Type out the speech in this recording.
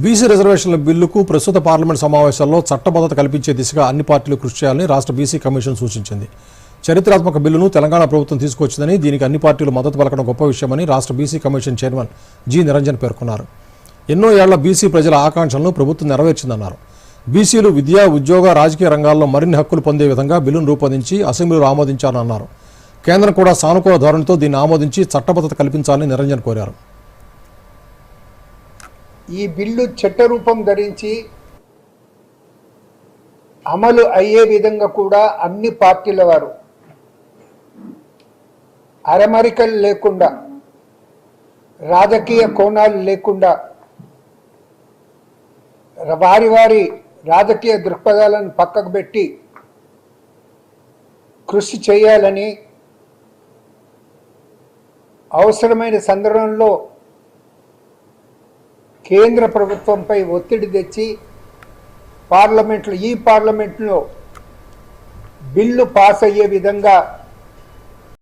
BC రిజర్వేషన్ల బిల్లుకు ప్రస్తుత పార్లమెంట్ సమావేశాల్లో చట్టబద్ధత కల్పించే దిశగా అన్ని పార్టీలు కృషి చేయాలని రాష్ట్ర బీసీ కమిషన్ సూచించింది. చరిత్రాత్మక బిల్లును తెలంగాణ ప్రభుత్వం తీసుకొచ్చిందని, దీనికి అన్ని పార్టీలు మద్దతు పలకడం గొప్ప విషయమని రాష్ట్ర BC commission chairman G Niranjan పేర్కొన్నారు. ఎన్నో ఏళ్ల బీసీ ప్రజల ఆకాంక్షలను ప్రభుత్వం నెరవేర్చిందన్నారు. బీసీలు విద్యా, ఉద్యోగ, రాజకీయ రంగాల్లో మరిన్ని హక్కులు పొందే విధంగా బిల్లును రూపొందించి అసెంబ్లీలో ఆమోదించారన్నారు. కేంద్రం కూడా సానుకూల ధోరణితో దీన్ని ఆమోదించి చట్టబద్ధత కల్పించాలని నిరంజన్ కోరారు. ఈ బిల్లు చట్టరూపం ధరించి అమలు అయ్యే విధంగా కూడా అన్ని పార్టీల వారు అరమరికలు లేకుండా, రాజకీయ కోణాలు లేకుండా వారి వారి రాజకీయ దృక్పథాలను పక్కకు పెట్టి కృషి చేయాలని, అవసరమైన సందర్భంలో కేంద్ర ప్రభుత్వంపై ఒత్తిడి తెచ్చి ఈ పార్లమెంట్లో బిల్లు పాస్ అయ్యే విధంగా